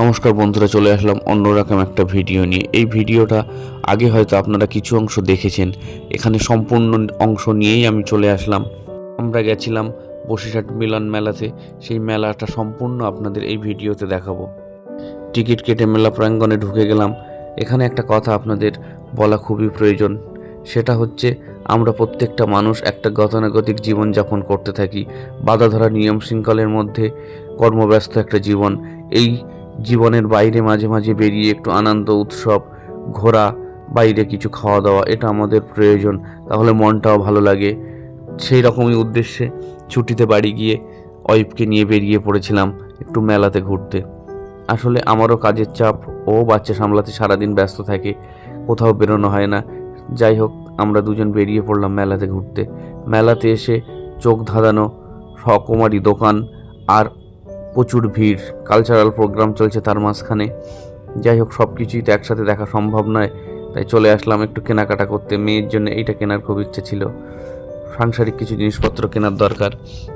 নমস্কার বন্ধুরা, চলে আসলাম অন্যরকম একটা ভিডিও নিয়ে। এই ভিডিওটা আগে হয়তো আপনারা কিছু অংশ দেখেছেন, এখানে সম্পূর্ণ অংশ নিয়েই আমি চলে আসলাম। আমরা গেছিলাম বসিরহাট মিলন মেলাতে, সেই মেলাটা সম্পূর্ণ আপনাদের এই ভিডিওতে দেখাবো। টিকিট কেটে মেলা প্রাঙ্গণে ঢুকে গেলাম। এখানে একটা কথা আপনাদের বলা খুবই প্রয়োজন, সেটা হচ্ছে আমরা প্রত্যেকটা মানুষ একটা গতানুগতিক জীবনযাপন করতে থাকি, বাধা ধরা নিয়ম শৃঙ্খলের মধ্যে কর্মব্যস্ত একটা জীবন। এই জীবনের বাইরে মাঝে মাঝে বেরিয়ে একটু আনন্দ উৎসব, ঘোরা, বাইরে কিছু খাওয়া দাওয়া, এটা আমাদের প্রয়োজন, তাহলে মনটাও ভালো লাগে। সেই রকমই উদ্দেশ্যে ছুটিতে বাড়ি গিয়ে ওয়াইফকে নিয়ে বেরিয়ে পড়েছিলাম একটু মেলাতে ঘুরতে। আসলে আমারও কাজের চাপ, ও বাচ্চা সামলাতে সারাদিন ব্যস্ত থাকে, কোথাও বেরোনো হয় না। যাই হোক, আমরা দুজন বেরিয়ে পড়লাম মেলাতে ঘুরতে। মেলাতে এসে চোখ ধাঁধানো রকমারি দোকান আর প্রচুর ভিড়, কালচারাল প্রোগ্রাম চলছে তার মাঝখানে। যাই হোক, সব কিছুই তো একসাথে দেখা সম্ভব নয়, তাই চলে আসলাম একটু কেনাকাটা করতে। মেয়ের জন্য এইটা কেনার খুব ইচ্ছে ছিল, সাংসারিক কিছু জিনিসপত্র কেনার দরকার,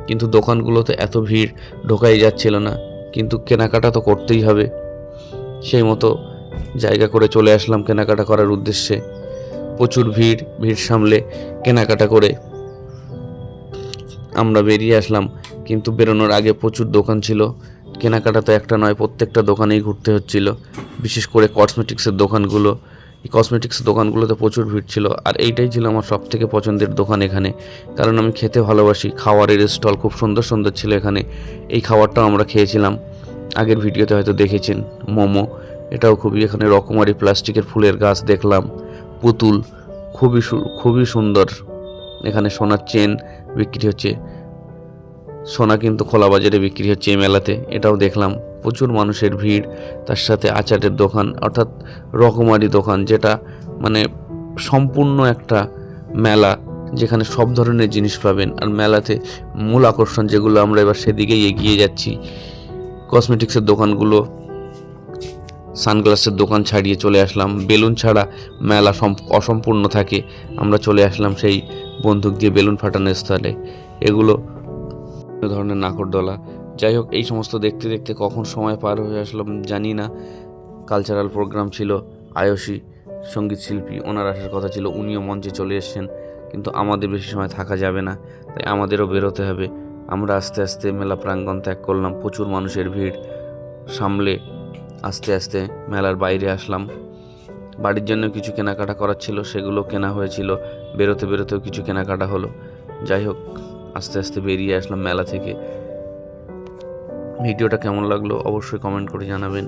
কিন্তু দোকানগুলোতে এত ভিড়, ঢোকাই যাচ্ছিল না, কিন্তু কেনাকাটা তো করতেই হবে। সেই মতো জায়গা করে চলে আসলাম কেনাকাটা করার উদ্দেশ্যে। প্রচুর ভিড়, ভিড় সামলে কেনাকাটা করে আমরা বেরিয়ে আসলাম, কিন্তু বেরোনোর আগে প্রচুর দোকান ছিল। কেনাকাটা তো একটা নয়, প্রত্যেকটা দোকানেই ঘুরতে হচ্ছিল, বিশেষ করে কসমেটিক্সের দোকানগুলো। এই কসমেটিক্সের দোকানগুলোতে প্রচুর ভিড় ছিল, আর এইটাই ছিল আমার সব থেকে পছন্দের দোকান এখানে, কারণ আমি খেতে ভালোবাসি। খাবারের স্টল খুব সুন্দর সুন্দর ছিল এখানে। এই খাবারটাও আমরা খেয়েছিলাম, আগের ভিডিওতে হয়তো দেখেছেন, মোমো। এটাও খুবই, এখানে রকমারি প্লাস্টিকের ফুলের গাছ দেখলাম, পুতুল, খুবই সুন্দর। এখানে সোনার চেন বিক্রি হচ্ছে, সোনা কিন্তু খোলা বাজারে বিক্রি হচ্ছে এই মেলাতে, এটাও দেখলাম। প্রচুর মানুষের ভিড়, তার সাথে আচারের দোকান, অর্থাৎ রকমারি দোকান, যেটা মানে সম্পূর্ণ একটা মেলা, যেখানে সব ধরনের জিনিস পাবেন। আর মেলাতে মূল আকর্ষণ যেগুলো, আমরা এবার সেদিকেই এগিয়ে যাচ্ছি। কসমেটিক্সের দোকানগুলো, সানগ্লাসের দোকান ছাড়িয়ে চলে আসলাম। বেলুন ছাড়া মেলা অসম্পূর্ণ থাকে। আমরা চলে আসলাম সেই বন্দুক দিয়ে বেলুন ফাটানোর স্থলে। এগুলো ধরনের নাকরদোলা। যাই হোক, এই সমস্ত দেখতে দেখতে কখন সময় পার হয়ে আসলাম জানি না। কালচারাল প্রোগ্রাম ছিল, আয়ুষী সঙ্গীত শিল্পী, ওনার আসার কথা ছিল, উনিও মঞ্চে চলে এসেছেন, কিন্তু আমাদের বেশি সময় থাকা যাবে না, তাই আমাদেরও বেরোতে হবে। আমরা আস্তে আস্তে মেলা প্রাঙ্গণ ত্যাগ করলাম। প্রচুর মানুষের ভিড় সামলে আস্তে আস্তে মেলার বাইরে আসলাম। বাড়ির জন্য কিছু কেনাকাটা করার ছিল, সেগুলো কেনা হয়েছিল। বেরোতে বেরোতেও কিছু কেনাকাটা হলো। যাই হোক, আস্তে আস্তে বেরিয়ে আসলাম মেলা থেকে। ভিডিওটা কেমন লাগলো অবশ্যই কমেন্ট করে জানাবেন।